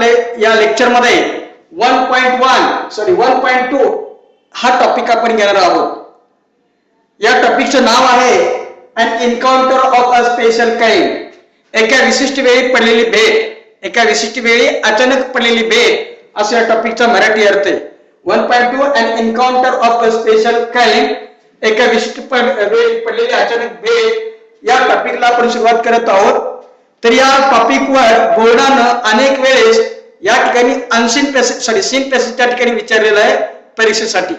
आपल्याकडे या लेक्चर मध्ये 1.2 हा टॉपिक आपण घेणार आहोत. या टॉपिकचं नाव आहे an encounter of a special kind. एका विशिष्ट वेळी पडलेली भेट, एका विशिष्ट वेळी अचानक पडलेली भेट असा या टॉपिकचा मराठी अर्थ आहे. 1.2 an encounter of a special kind, एका विशिष्ट वेळी पडलेली अचानक भेट या टॉपिकला आपण सुरुवात करत आहोत. तर या टॉपिकवर बोर्डानं अनेक वेळेस या ठिकाणी सीन पॅसेज त्या ठिकाणी विचारलेलं आहे परीक्षेसाठी.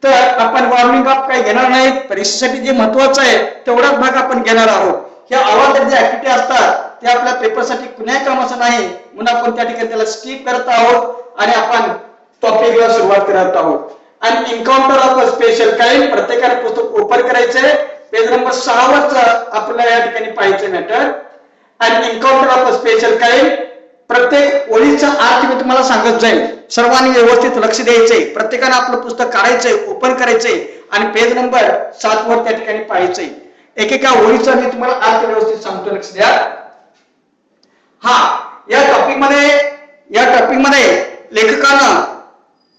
तर आपण वॉर्मिंग अप काही घेणार नाही, परीक्षेसाठी जे महत्वाचं आहे तेवढाच भाग आपण घेणार आहोत. ह्या अवांतर जे ऍक्टिव्हिटी असतात ते आपल्या पेपरसाठी कुणाही कामाचं नाही म्हणून आपण त्या ठिकाणी त्याला स्किप करत आहोत आणि आपण टॉपिकला सुरुवात करत आहोत. आणि encounter of a special kind, प्रत्येकाने पुस्तक ओपन करायचंय. पेज नंबर 6 वर आपल्याला या ठिकाणी पाहायचं मॅटर. आणि encounter of a special kind, प्रत्येक ओळीचा अर्थ मी तुम्हाला सांगत जाईल. सर्वांनी व्यवस्थित लक्ष द्यायचंय. प्रत्येकाने आपलं पुस्तक काढायचंय, ओपन करायचंय आणि पेज नंबर 7 वर त्या ठिकाणी पाहायचंय. एकेका ओळीचा मी तुम्हाला अर्थ व्यवस्थित सांगतो, लक्ष द्या. या टॉपिक मध्ये लेखकानं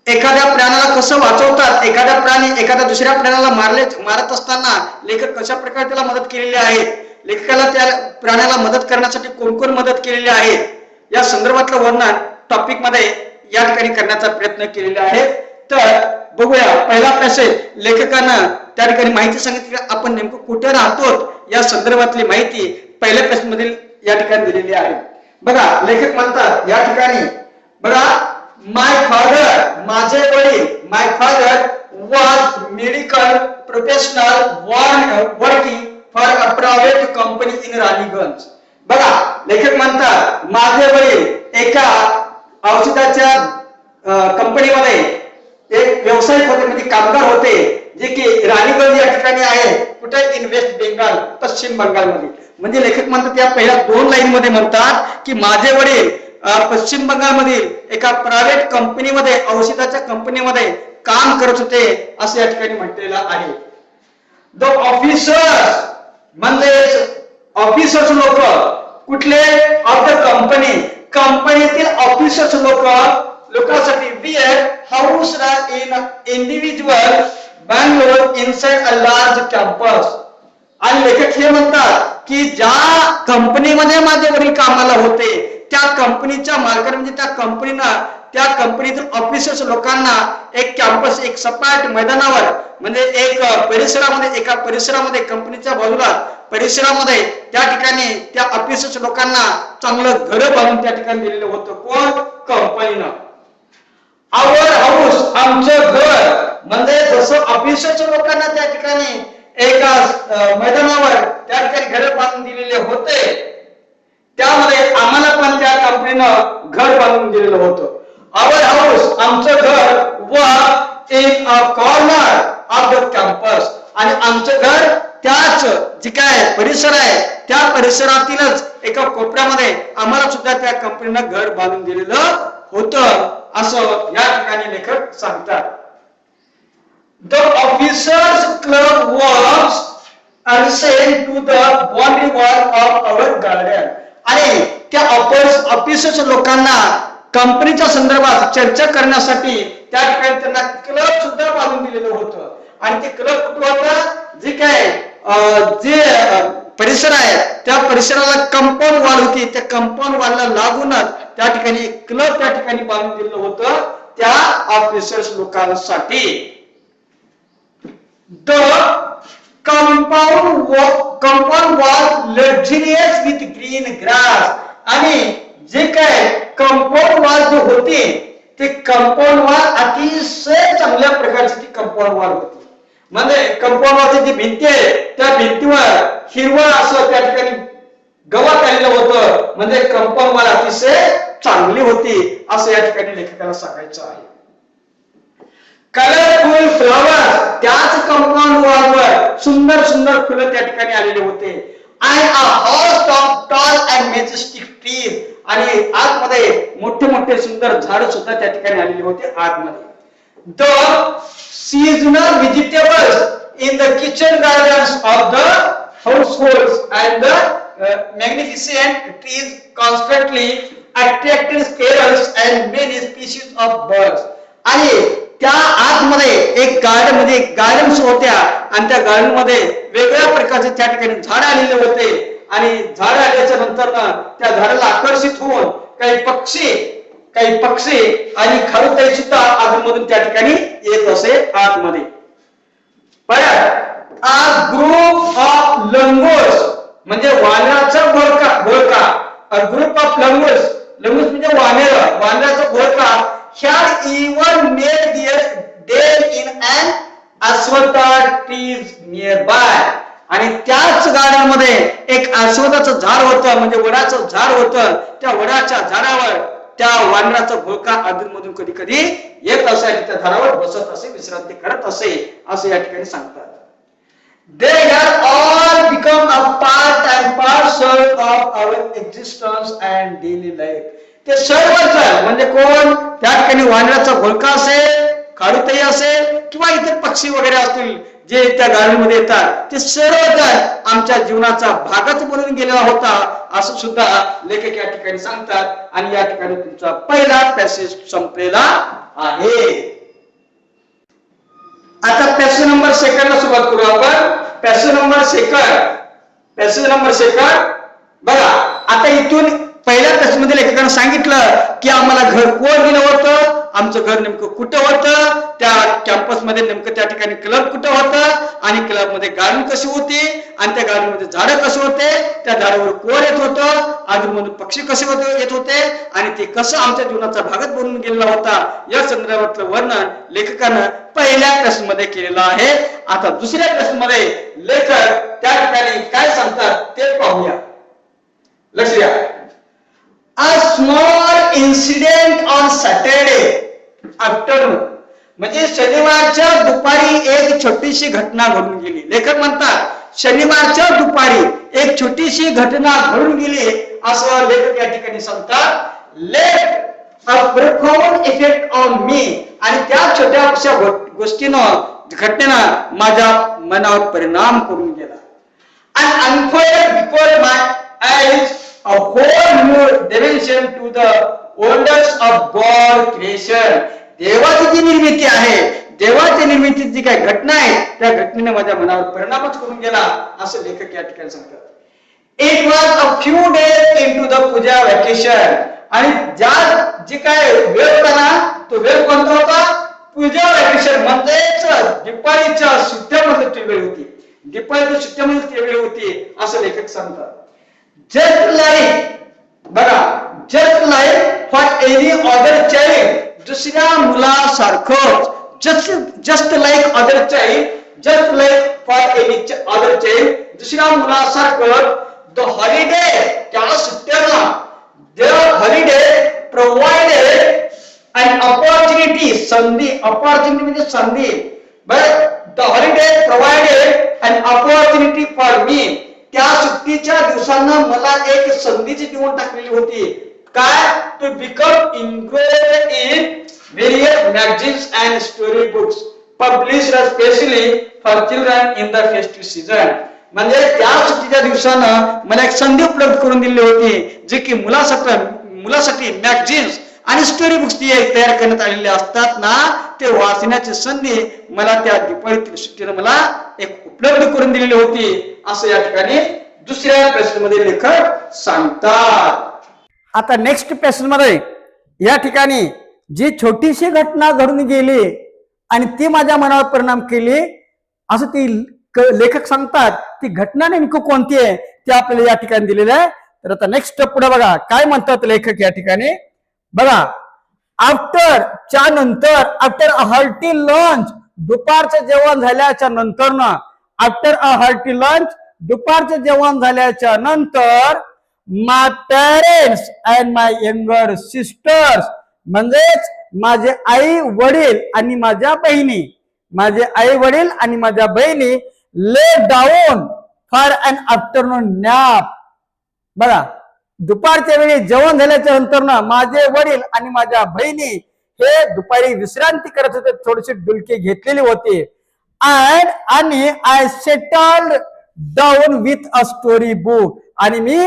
एखाद्या प्राण्याला कसं वाचवतात, एखादा प्राणी एखाद्या दुसऱ्या प्राण्याला मारत असताना लेखक कशा प्रकारे त्याला मदत केलेली आहे, लेखकाला त्या प्राण्याला मदत करण्यासाठी कोण कोण मदत केलेली आहे या संदर्भातलं वर्णन टॉपिक मध्ये या ठिकाणी करण्याचा प्रयत्न केलेला आहे. तर बघूया पहिला पॅसेज. लेखकानं त्या ठिकाणी माहिती सांगितली, आपण नेमकं कुठे राहतो या संदर्भातली माहिती पहिल्या पॅसेज मधील या ठिकाणी दिलेली आहे. बघा लेखक म्हणतात या ठिकाणी, बघा, माय फादर, माझे वडील, my father was medical professional working for a private company in Raniganj. बघा लेखक म्हणतात माझे वडील एका औषधाच्या कंपनीमध्ये एक व्यावसायिक होते, म्हणजे कामगार होते, जे की राणीगंज या ठिकाणी आहे. कुठे? इन वेस्ट बेंगाल, पश्चिम बंगालमध्ये. म्हणजे लेखक म्हणतात या पहिल्या 2 लाईन मध्ये म्हणतात की माझे वडील पश्चिम बंगालमधील एका प्रायव्हेट कंपनीमध्ये, औषधाच्या कंपनीमध्ये काम करत होते असं या ठिकाणी म्हटलेलं आहे. द ऑफिसर्स म्हणजे ऑफिसर्स लोक, कुठले? ऑफ द कंपनीतील ऑफिसर्स लोकांसाठी were house in individual bungalows inside a large campus. आणि लेखक हे म्हणतात की ज्या कंपनीमध्ये माझे वडील कामाला होते त्या कंपनीच्या मालकाने, म्हणजे त्या कंपनीतील ऑफिसर्स लोकांना एक कॅम्पस, एक सपाट मैदानावर, म्हणजे एका परिसरामध्ये कंपनीच्या बाजूला परिसरामध्ये त्या ठिकाणी त्या ऑफिसर्स लोकांना चांगलं घर बांधून त्या ठिकाणी दिलेलं होतं. कोण? कंपनीनं. आवर हाऊस, आमचं घर, म्हणजे जसं ऑफिसर्स लोकांना त्या ठिकाणी एका मैदानावर त्या ठिकाणी घर बांधून दिलेले होते, त्यामध्ये आम्हाला पण त्या कंपनीनं घर बांधून दिलेलं होतं. आवर हाऊस, आमचं घर, व in a corner of the campus, आणि आमचं घर त्याच जे काय परिसर आहे त्या परिसरातीलच एका कोपऱ्यामध्ये आम्हाला सुद्धा त्या कंपनीनं घर बांधून दिलेलं होतं असं या ठिकाणी लेखक सांगतात. The officers club was adjacent to the boundary wall of our garden. आणि त्या ऑफिसर्स लोकांना कंपनीच्या संदर्भात चर्चा करण्यासाठी त्या ठिकाणी त्यांना क्लब सुद्धा बांधून दिलेलं होतं. आणि ते क्लब कुठं होतं? जे परिसर आहे त्या परिसराला कंपाऊंड वॉल होती, त्या कंपाऊंड वॉलला लागूनच त्या ठिकाणी एक क्लब त्या ठिकाणी बांधून दिलेलं होतं त्या ऑफिसर्स लोकांसाठी. The compound wall luxurious with green grass. आणि जे काय कंपाऊंड वॉल जे होते ते कंपाऊंड वॉल अतिशय चांगल्या प्रकारची ती कंपाऊंड वॉल होती. म्हणजे कंपाऊंड वॉलची जी भिंती आहे त्या भिंतीवर हिरवं असं त्या ठिकाणी गवत आलेलं होतं, म्हणजे कंपाऊंड वॉल अतिशय चांगली होती असं या ठिकाणी लेखकाला सांगायचं आहे. कलरफुल फ्लॉवर, त्याच कंपाऊंड वॉलवर सुंदर सुंदर फुलं त्या ठिकाणी आलेले होते. आणि a host of tall and majestic trees, आणि आतमध्ये मोठे मोठे सुंदर झाड सुद्धा त्या ठिकाणी आलेले होते आतमध्ये. The seasonal vegetables in the kitchen gardens of the households and the magnificent trees constantly attracted squirrels and many species of birds. आणि त्या आतमध्ये एक गार्डन्स होत्या आणि त्या गार्डन मध्ये वेगवेगळ्या प्रकारचे त्या ठिकाणी झाड आलेले होते आणि झाड आल्याच्या नंतर त्या झाडाला आकर्षित होऊन काही पक्षी आणि खारुताई सुद्धा आतमधून त्या ठिकाणी येत असे आतमध्ये. परत a group of langurs म्हणजे वानराचा घोळका a group of langurs म्हणजे वानराचा घोळका had even made their den in an aswatha trees nearby. आणि त्याच गार्डनमध्ये एक अस्वथाचं झाड होतं म्हणजे वडाचं झाड होतं. त्या वडाच्या झाडावर त्या वानराचा घोळका अधूनमधून कधी कधी येत असे आणि त्या झाडावर बसत असे, विश्रांती करत असे असं या ठिकाणी सांगतात. They have all become a part and parcel of our existence and daily life. ते सर्वजण म्हणजे कोण? त्या ठिकाणी वानराचा घोळका असेल, खारुताई असेल किंवा इतर पक्षी वगैरे असतील जे त्या गार्डन मध्ये येतात, ते सर्वजण आमच्या जीवनाचा भागच बनून गेलेला होता असं सुद्धा लेखक या ठिकाणी सांगतात. आणि या ठिकाणी तुमचा पहिला पॅसेज संपलेला आहे. आता पॅसेज नंबर सेकंडला सुरुवात करू आपण. पॅसेज नंबर सेकंड बघा. आता इथून पहिल्या पॅसेज मध्ये लेखकानं सांगितलं की आम्हाला घर कोण दिलं होतं, आमचं घर नेमकं कुठं होतं, त्या कॅम्पस मध्ये नेमकं त्या ठिकाणी क्लब कुठं होतं आणि क्लब मध्ये गार्डन कशी होती आणि त्या गार्डन मध्ये झाडं कशी होते, त्या झाडावर कोण येत होतं, आजूबाजून पक्षी कसे येत होते आणि ते कसं आमच्या जीवनाचा भागच बनून गेलेला होता या संदर्भातलं वर्णन लेखकानं पहिल्या प्रश्न मध्ये केलेलं आहे. आता दुसऱ्या प्रश्न मध्ये लेखक त्या ठिकाणी काय सांगतात ते पाहूया. लक्ष द्या. A small incident on Saturday afternoon म्हणजे शनिवारच्या दुपारी एक छोटीशी घटना घडून गेली. लेखक म्हणतात शनिवारच्या दुपारी एक छोटीशी घटना घडून गेली असं लेखक या ठिकाणी सांगतात. Left a profound effect on me आणि त्या छोट्याशा घटनेनं माझ्या मनावर परिणाम करून गेला. And unfolded before my eyes a whole new dimension to the wonders of God creation. देवाची जी निर्मिती आहे, देवाच्या निर्मितीची जी काही घटना आहे त्या घटनेने माझ्या मनावर परिणामच करून गेला असं लेखक या ठिकाणी सांगतात. It was a few days into the Puja vacation आणि जी काय वेळ होता ना तो वेळ कोणता होता? पूजा वेकेशन म्हणजेच दिवाळीच्या सुट्ट्यामध्ये ती वेळ होती. दिवाळीच्या सुट्ट्यामध्ये ती वेळ होती असं लेखक सांगतात. Just like for any other child दुसऱ्या मुलासारखं just like other child for any other child दुसऱ्या मुलासारखं the holiday त्या सुट्ट्याला the holiday provided an opportunity म्हणजे संधी but the holiday provided an opportunity for me त्या सुट्टीच्या दिवसांना मला एक संधीची देऊन टाकलेली होती. काय? To become involved in various magazines and story books published specially for children in the festive season. म्हणजे त्या सुट्टीच्या दिवसानं मला एक संधी उपलब्ध करून दिली होती जे की मुलासाठी मॅगझिन्स आणि स्टोरी बुक्स तयार करण्यात आलेले असतात ना, ते वाचण्याची संधी मला त्या दिवाळीतील सुट्टीनं मला एक उपलब्ध करून दिलेली होती असं या ठिकाणी दुसऱ्या प्रश्नामध्ये लेखक सांगतात. आता नेक्स्ट प्रश्न मध्ये या ठिकाणी जी छोटीशी घटना घडून गेली आणि ती माझ्या मनावर परिणाम केली असं ती लेखक सांगतात. ती घटना नेमकं कोणती आहे ते आपल्याला या ठिकाणी दिलेलं आहे. तर आता नेक्स्ट पुढे बघा काय म्हणतात लेखक या ठिकाणी बघा. आफ्टर अ हार्टी लंच दुपारचं जेवण झाल्याच्या नंतर ना आफ्टर अ हार्टी लंच दुपारचं जेवण झाल्याच्या नंतर my parents and my younger sisters म्हणजेच माझे आई वडील आणि माझ्या बहिणी lay down for an afternoon nap. बघा दुपारच्या वेळी जेवण झाल्याच्या नंतर ना माझे वडील आणि माझ्या बहिणी हे दुपारी विश्रांती करत होते, थोडीशी डुलकी घेतलेली होती. आणि I settled down with a story book आणि मी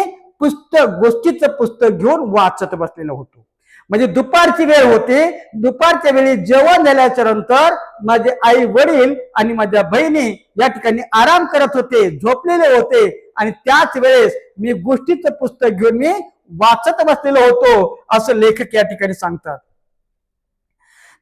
गोष्टीचं पुस्तक घेऊन वाचत बसलेलो होतो. म्हणजे दुपारची वेळ होती. दुपारच्या वेळी जेवण झाल्याच्या नंतर माझे आई वडील आणि माझ्या बहिणी या ठिकाणी आराम करत होते, झोपलेले होते आणि त्याच वेळेस मी गोष्टीचं पुस्तक घेऊन मी वाचत बसलेलो होतो असं लेखक या ठिकाणी सांगतात.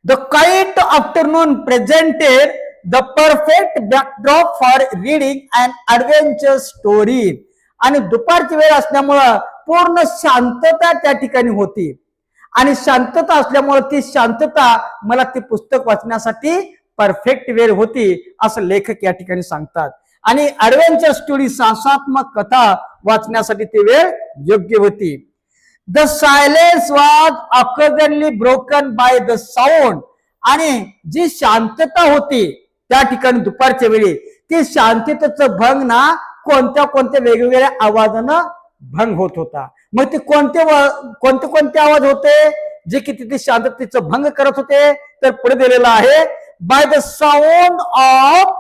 The quite afternoon presented the perfect backdrop for reading and adventure story. आणि दुपारची वेळ असल्यामुळं पूर्ण शांतता त्या ठिकाणी होती आणि शांतता असल्यामुळे ती शांतता मला ते पुस्तक वाचण्यासाठी परफेक्ट वेळ होती असं लेखक या ठिकाणी सांगतात. आणि ॲडव्हेंचर स्टोरी साहसात्मक कथा वाचण्यासाठी ती वेळ योग्य होती. The silence was occasionally broken by the sound. आणि जी शांतता होती त्या ठिकाणी दुपारच्या वेळी ती शांततेचं भंग ना कोणत्या कोणत्या वेगवेगळ्या आवाजानं भंग होत होता. मग ते कोणते कोणते आवाज होते जे की तिथे शांततेचं भंग करत होते. तर पुढे दिलेलं आहे by the sound of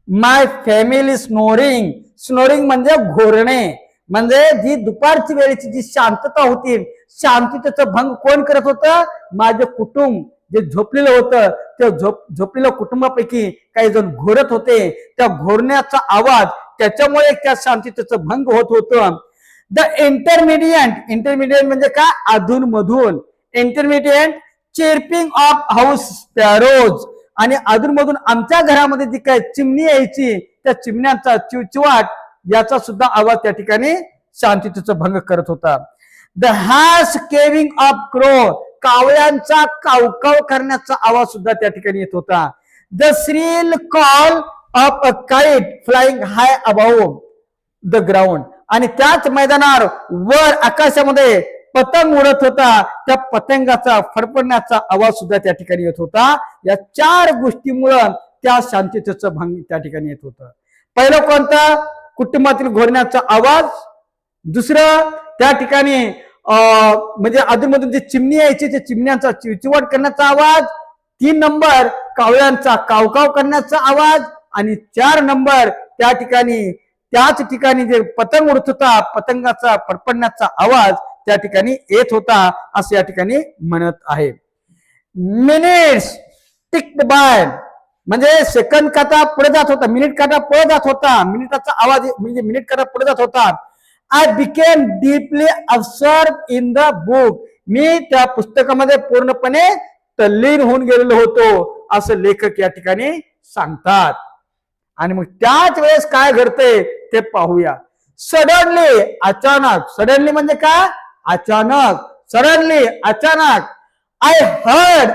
my family snoring. Snoring म्हणजे घोरणे. म्हणजे जी दुपारची वेळेची जी शांतता होती शांततेचं भंग कोण करत होतं? माझे कुटुंब जे झोपलेलं होतं त्या झोपलेल्या कुटुंबापैकी काही जण घोरत होते. त्या घोरण्याचा आवाज त्याच्यामुळे त्या शांततेचं भंग होत होतं. द इंटरमिडिएट म्हणजे काय? अधून मधून intermediate chirping of house sparrows. आणि अधून मधून आमच्या घरामध्ये जी काय चिमणी यायची त्या चिमण्यांचा चिवचिवाट याचा सुद्धा आवाज त्या ठिकाणी शांततेचा भंग करत होता. The harsh cawing of crow. कावळ्यांचा कावकाव करण्याचा आवाज सुद्धा त्या ठिकाणी येत होता. The shrill call of a kite flying high above the ground. आणि त्याच मैदानावर वर आकाशामध्ये पतंग उडत होता. त्या पतंगाचा फडफडण्याचा आवाज सुद्धा त्या ठिकाणी येत होता. या चार गोष्टीमुळं त्या शांततेचं भंग त्या ठिकाणी येत होतं. पहिलं कोणता? कुटुंबातील घोरण्याचा आवाज. दुसरं त्या ठिकाणी म्हणजे अधूनमधून जी चिमणी यायची त्या चिमण्यांचा चिवचिवाट करण्याचा आवाज. 3 नंबर कावळ्यांचा कावकाव करण्याचा आवाज. आणि 4 नंबर त्या ठिकाणी त्याच ठिकाणी जे पतंग उडत होता पतंगाचा फडफडण्याचा आवाज त्या ठिकाणी येत होता असं या ठिकाणी म्हणत आहे. मिनिट्स टिक्ड बाय म्हणजे सेकंद काटा पुढे जात होता. मिनिट काटा पुढे जात होता. मिनिटाचा आवाज म्हणजे मिनिट काटा पुढे जात होता. I became deeply absorbed in the book. मी त्या पुस्तकामध्ये पूर्णपणे तल्लीन होऊन गेलेलो होतो असं लेखक या ठिकाणी सांगतात. आणि मग त्याच वेळेस काय घडतंय ते पाहूया. सडनली अचानक. सडनली म्हणजे काय? अचानक. सडनली अचानक. आय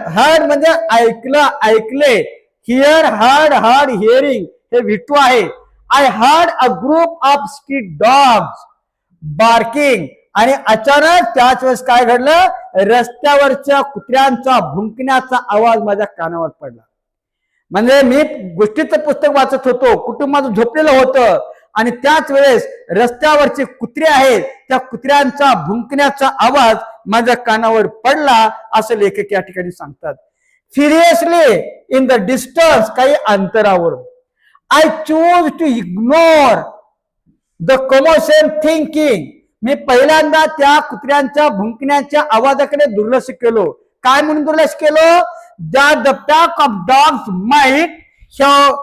हर्ड म्हणजे ऐकलं ऐकले. हिअर हर्ड हिअरिंग हे विटू आहे. I heard a group of street dogs barking. आणि अचानक त्याच वेळेस काय घडलं? रस्त्यावरच्या कुत्र्यांचा भुंकण्याचा आवाज माझ्या कानावर पडला. म्हणजे मी गोष्टीचं पुस्तक वाचत होतो, कुटुंबाचं झोपलेलं होतं आणि त्याच वेळेस रस्त्यावरचे कुत्रे आहेत त्या कुत्र्यांचा भुंकण्याचा आवाज माझ्या कानावर पडला असं लेखक या ठिकाणी सांगतात. फ्युरियसली इन द डिस्टन्स काही अंतरावर. I choose to ignore the commotion thinking. मी पहिल्यांदा त्या कुत्र्यांच्या भुंकण्याच्या आवाजाकडे दुर्लक्ष केलो. काय म्हणून दुर्लक्ष केलं? that the pack of dogs might have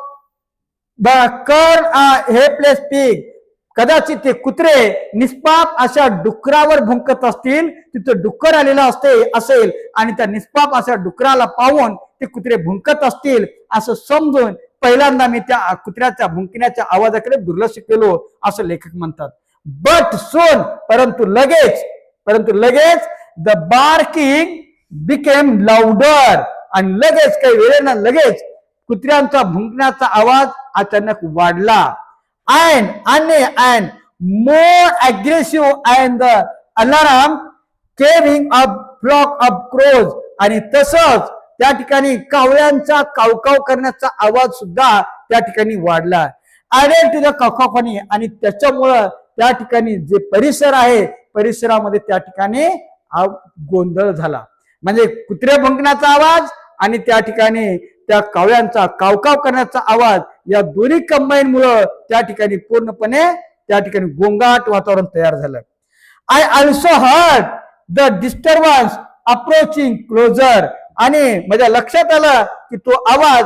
a helpless pig. कदाचित ते कुत्रे निष्पाप अशा डुकरावर भुंकत असतील. तिथं डुक्कर आलेलं असेल आणि त्या निष्पाप अशा डुकराला पाहून ते कुत्रे भुंकत असतील असं समजून पहिल्यांदा मी त्या कुत्र्याच्या भुंकण्याच्या आवाजाकडे दुर्लक्ष केलो असं लेखक म्हणतात. बट सोन परंतु लगेच द बार्किंग बिकेम लाउडर. आणि लगेच काही वेळेनं लगेच कुत्र्यांचा भुंकण्याचा आवाज अचानक वाढला. And more aggressive and the alarm cawing a flock of crows. आणि तसंच त्या ठिकाणी कावळ्यांचा कावकाव करण्याचा आवाज सुद्धा त्या ठिकाणी वाढला. Added to the cacophony. आणि त्याच्यामुळं त्या ठिकाणी जे परिसर आहे परिसरामध्ये त्या ठिकाणी गोंधळ झाला. म्हणजे कुत्रे भुंकण्याचा आवाज आणि त्या ठिकाणी त्या कावळ्यांचा कावकाव करण्याचा आवाज या दोन्ही कंबाईन मुळे त्या ठिकाणी पूर्णपणे त्या ठिकाणी गोंगाट वातावरण तयार झालं. I also heard the disturbance approaching closer. आणि माझ्या लक्षात आलं की तो आवाज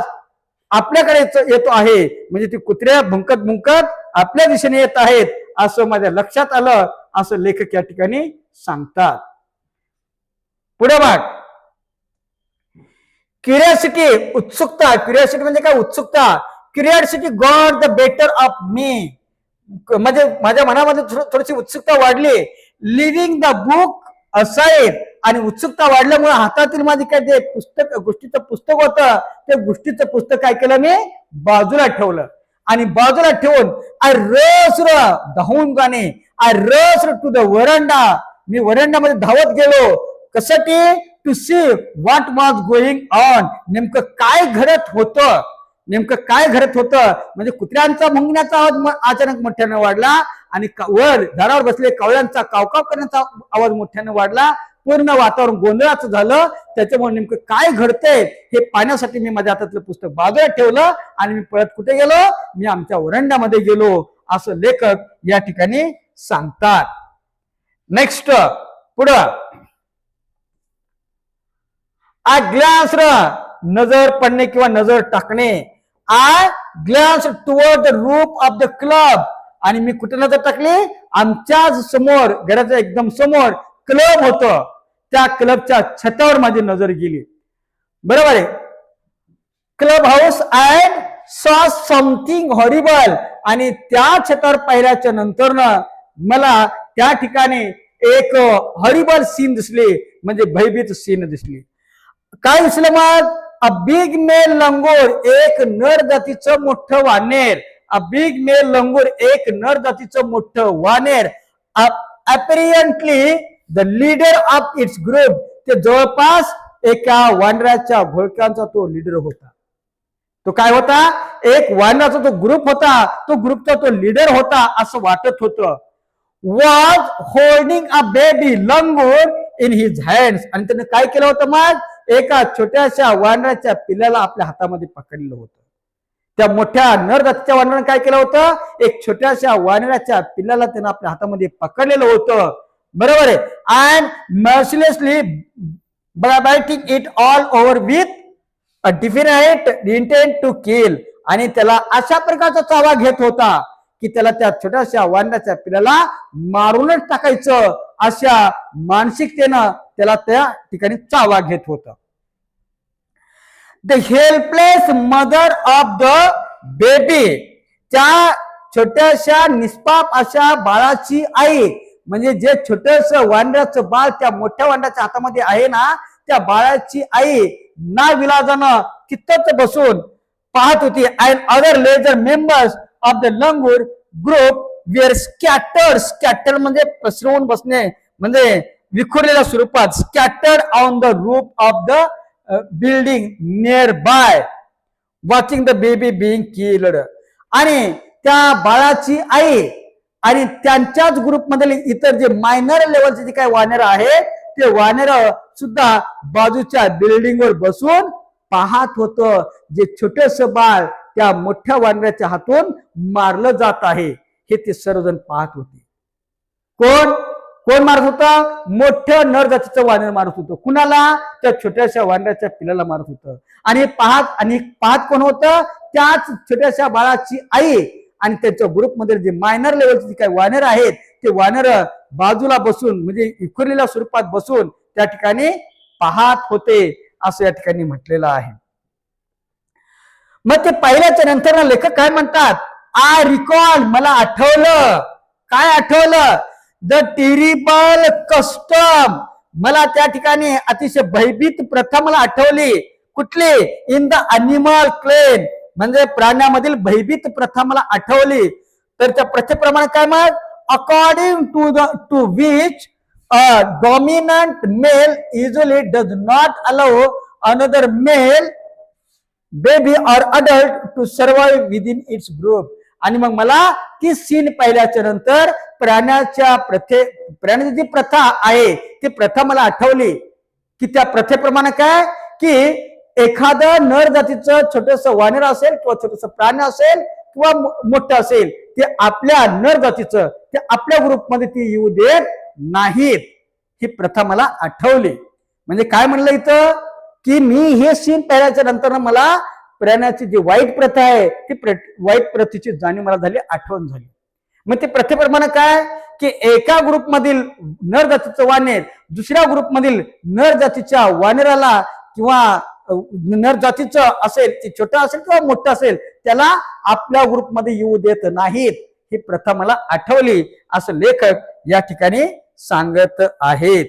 आपल्याकडे येतो आहे, म्हणजे ती कुत्र्या भुंकत भुंकत आपल्या दिशेने येत आहेत असं माझ्या लक्षात आलं, असं लेखक या ठिकाणी सांगतात. पुढे बघ, क्युरियोसिटी, उत्सुकता. क्युरियोसिटी म्हणजे काय? उत्सुकता. Curiosity got the better of me, म्हणजे माझ्या मनामध्ये थोडीशी उत्सुकता वाढली. लिव्हिंग द बुक असाइड, आणि उत्सुकता वाढल्यामुळे हातातील माझे काय ते पुस्तक, गोष्टीचं पुस्तक होतं, ते गोष्टीचं पुस्तक काय केलं मी बाजूला ठेवलं. आणि बाजूला ठेवून आय रस धावून जाणे, I rush to the veranda, मी वरंडामध्ये धावत गेलो. कशासाठी? To see what was going on, नेमकं काय घडत होतं, नेमकं काय घडत होतं. म्हणजे कुत्र्यांचा भुंकण्याचा आवाज अचानक मोठ्याने वाढला, आणि वर झाडावर बसले कावळ्यांचा कावकाव करण्याचा आवाज मोठ्याने वाढला. पूर्ण वातावरण गोंधळाचं झालं. त्याच्यामुळे नेमकं काय घडतंय हे पाहण्यासाठी मी माझ्या हातातलं पुस्तक बाजूला ठेवलं आणि मी पळत कुठे गेलो? मी आमच्या वरंड्यामध्ये गेलो, असं लेखक या ठिकाणी सांगतात. नेक्स्ट पुढं, आय ग्लान्स, नजर पडणे किंवा नजर टाकणे. I glance toward the roof of the club, आणि मी कुठे नजर टाकली? आमच्याच समोर, घराच्या एकदम समोर क्लब होतं, त्या क्लबच्या छतावर माझी नजर गेली. बरोबर आहे. क्लब हाऊस अँड सॉ समथिंग हॉरिबल, आणि त्या छतावर पाहिल्याच्या नंतर मला त्या ठिकाणी एक हॉरिबल सीन दिसली, म्हणजे भयभीत सीन दिसली. काय दिसलं मग? अ बिग मेल लंगूर, एक नर जातीचं मोठं वानेर. अ बिग मेल लंगूर, एक नर जातीचं मोठं वानेर. Apparently the leader of its group, ते जवळपास एका वानराच्या घोळक्यांचा तो लीडर होता. तो काय होता? एक वानराचा तो ग्रुप होता, तो ग्रुपचा तो लीडर होता असं वाटत होतं. Was holding a baby langur in his hands, आणि त्याने काय केलं होतं मग? एका छोट्याशा वानराच्या पिल्लाला आपल्या हातामध्ये पकडलेलं होतं. त्या मोठ्या नर जातीच्या वानराने काय केलं होतं? एक छोट्याशा वानराच्या पिल्लाला त्यानं आपल्या हातामध्ये पकडलेलं होतं. बरोबर आहे. And mercilessly biting it all over with a definite intent to kill, आणि त्याला अशा प्रकारचा चावा घेत होता की त्याला त्या छोट्याशा वानराच्या पिल्लाला मारूनच टाकायचं, अशा मानसिकतेनं त्याला त्या ठिकाणी चावा घेत होता. The helpless mother of the baby, त्या छोट्याशा निष्पाप अशा बाळाची आई, म्हणजे जे छोटस वानराचं बाळ त्या मोठ्या वानराच्या हातामध्ये आहे ना, त्या बाळाची आई नाविलाजानं तिथंच बसून पाहत होती. And other lesser members of the langur group were scattered, scatter म्हणजे पसरवून बसणे, म्हणजे विखुरलेल्या स्वरूपात, scattered on the roof of the building nearby, watching the baby being killed. आणि त्या बाळाची आई आणि त्यांच्याच ग्रुपमधले इतर जे मायनर लेवलचे जे काही वानर आहेत, ते वानर सुद्धा बाजूच्या बिल्डिंगवर बसून पाहत होतं, जे छोटेस बाळ त्या मोठ्या वानराच्या हातून मारलं जात आहे हे ते सर्वजण पाहत होते. कोण कोण मारत होता? मोठ्या नर जातीचं वानर मारत होतं. कुणाला? त्या छोट्याशा वानराच्या पिल्लाला मारत होतं. आणि पाहत कोण होतं? त्याच छोट्याशा बाळाची आई आणि त्यांच्या ग्रुपमध्ये जे मायनर लेवलचे काही वानर आहेत, ते वानर बाजूला बसून, म्हणजे विखुरलेल्या स्वरूपात बसून त्या ठिकाणी पाहत होते, असं या ठिकाणी म्हटलेलं आहे. मग ते पाहिल्याच्या नंतर लेखक काय म्हणतात? आय रिकॉल, मला आठवलं. काय आठवलं? द टेरिबल कस्टम, मला त्या ठिकाणी अतिशय भयभीत प्रथा मला आठवली. कुठली? इन द अॅनिमल क्लेन, म्हणजे प्राण्यामधील भयभीत प्रथा मला आठवली. तर त्या प्रथेप्रमाणे काय? मग according to which a dominant male easily does not allow another male baby और adult to survive within its group. आणि मग मला ती सीन पाहिल्याच्या नंतर प्राण्याची जी प्रथा आहे ती प्रथा मला आठवली. की त्या प्रथेप्रमाणे काय? की एखादं नर जातीचं छोटस वानर असेल किंवा छोटस प्राणी असेल किंवा मोठं असेल, ते आपल्या नर जातीचं ते आपल्या ग्रुपमध्ये ती येऊ देत नाहीत, ही प्रथा मला आठवली. म्हणजे काय म्हणलं इथं की मी हे सीन पाहिल्याच्या नंतर मला प्राण्याची जी वाईट प्रथा आहे ती वाईट प्रथेची जाणीव मला झाली, आठवण झाली. मग ते प्रथेप्रमाणे काय की एका ग्रुपमधील नर जातीचं वानेर दुसऱ्या ग्रुपमधील नर जातीच्या वानेराला किंवा नर जातीचं असेल ते छोटं असेल किंवा मोठं असेल त्याला आपल्या ग्रुपमध्ये येऊ देत नाहीत, ही प्रथा मला आठवली असं लेखक या ठिकाणी सांगत आहेत.